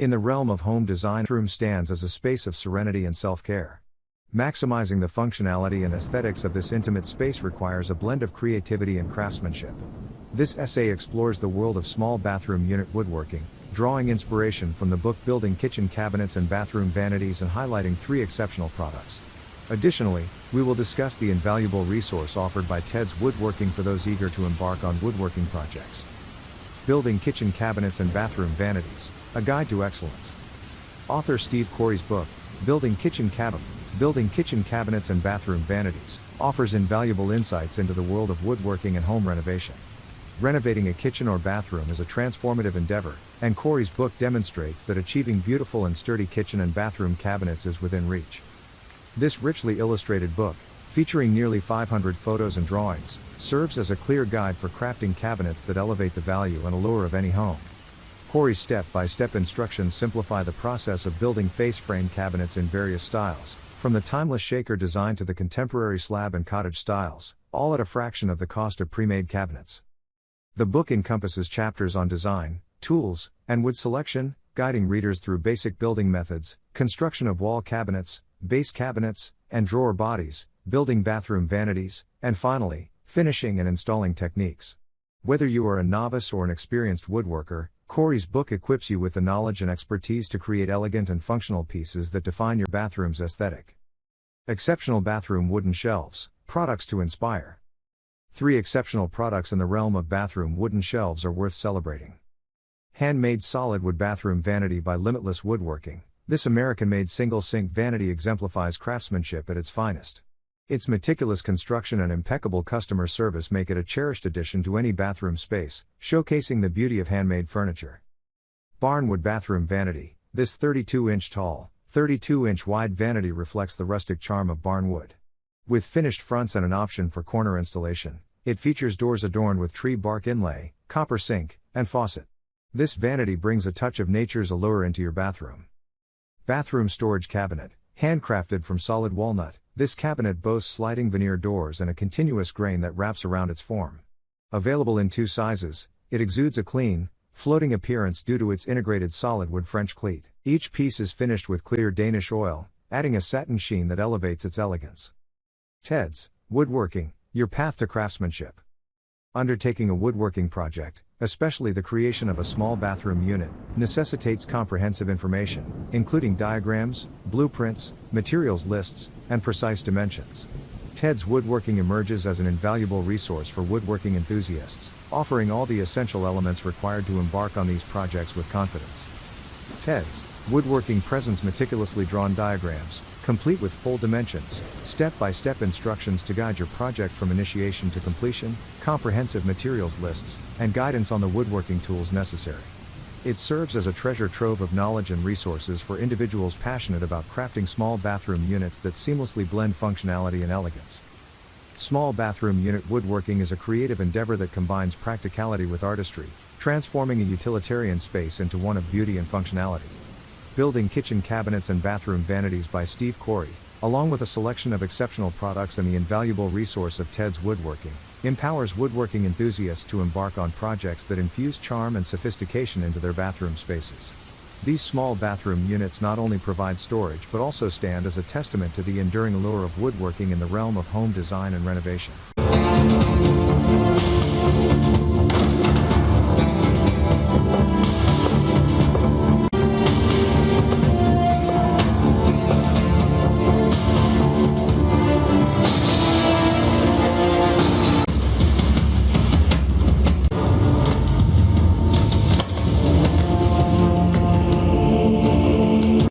In the realm of home design, the bathroom stands as a space of serenity and self-care. Maximizing the functionality and aesthetics of this intimate space requires a blend of creativity and craftsmanship. This essay explores the world of small bathroom unit woodworking, drawing inspiration from the book Building Kitchen Cabinets and Bathroom Vanities and highlighting 3 exceptional products. Additionally, we will discuss the invaluable resource offered by Ted's Woodworking for those eager to embark on woodworking projects. Building Kitchen Cabinets and Bathroom Vanities, a Guide to Excellence. Author Steve Corey's book, Building Kitchen Cabinets and Bathroom Vanities, offers invaluable insights into the world of woodworking and home renovation. Renovating a kitchen or bathroom is a transformative endeavor, and Corey's book demonstrates that achieving beautiful and sturdy kitchen and bathroom cabinets is within reach. This richly illustrated book, featuring nearly 500 photos and drawings, serves as a clear guide for crafting cabinets that elevate the value and allure of any home. Corey's step-by-step instructions simplify the process of building face-frame cabinets in various styles, from the timeless shaker design to the contemporary slab and cottage styles, all at a fraction of the cost of pre-made cabinets. The book encompasses chapters on design, tools, and wood selection, guiding readers through basic building methods, construction of wall cabinets, base cabinets, and drawer bodies, building bathroom vanities, and finally, finishing and installing techniques. Whether you are a novice or an experienced woodworker, Corey's book equips you with the knowledge and expertise to create elegant and functional pieces that define your bathroom's aesthetic. Exceptional bathroom wooden shelves, products to inspire. 3 exceptional products in the realm of bathroom wooden shelves are worth celebrating. Handmade solid wood bathroom vanity by Limitless Woodworking. This American-made single-sink vanity exemplifies craftsmanship at its finest. Its meticulous construction and impeccable customer service make it a cherished addition to any bathroom space, showcasing the beauty of handmade furniture. Barnwood Bathroom Vanity. This 32-inch tall, 32-inch wide vanity reflects the rustic charm of barnwood. With finished fronts and an option for corner installation, it features doors adorned with tree bark inlay, copper sink, and faucet. This vanity brings a touch of nature's allure into your bathroom. Bathroom Storage Cabinet. Handcrafted from solid walnut, this cabinet boasts sliding veneer doors and a continuous grain that wraps around its form. Available in 2 sizes, it exudes a clean, floating appearance due to its integrated solid wood French cleat. Each piece is finished with clear Danish oil, adding a satin sheen that elevates its elegance. Ted's Woodworking, your path to craftsmanship. Undertaking a woodworking project, especially the creation of a small bathroom unit, necessitates comprehensive information, including diagrams, blueprints, materials lists, and precise dimensions. Ted's Woodworking emerges as an invaluable resource for woodworking enthusiasts, offering all the essential elements required to embark on these projects with confidence. Ted's Woodworking presents meticulously drawn diagrams, complete with full dimensions, step-by-step instructions to guide your project from initiation to completion, comprehensive materials lists, and guidance on the woodworking tools necessary. It serves as a treasure trove of knowledge and resources for individuals passionate about crafting small bathroom units that seamlessly blend functionality and elegance. Small bathroom unit woodworking is a creative endeavor that combines practicality with artistry, transforming a utilitarian space into one of beauty and functionality. Building Kitchen Cabinets and Bathroom Vanities by Steve Corey, along with a selection of exceptional products and the invaluable resource of Ted's Woodworking, empowers woodworking enthusiasts to embark on projects that infuse charm and sophistication into their bathroom spaces. These small bathroom units not only provide storage but also stand as a testament to the enduring allure of woodworking in the realm of home design and renovation.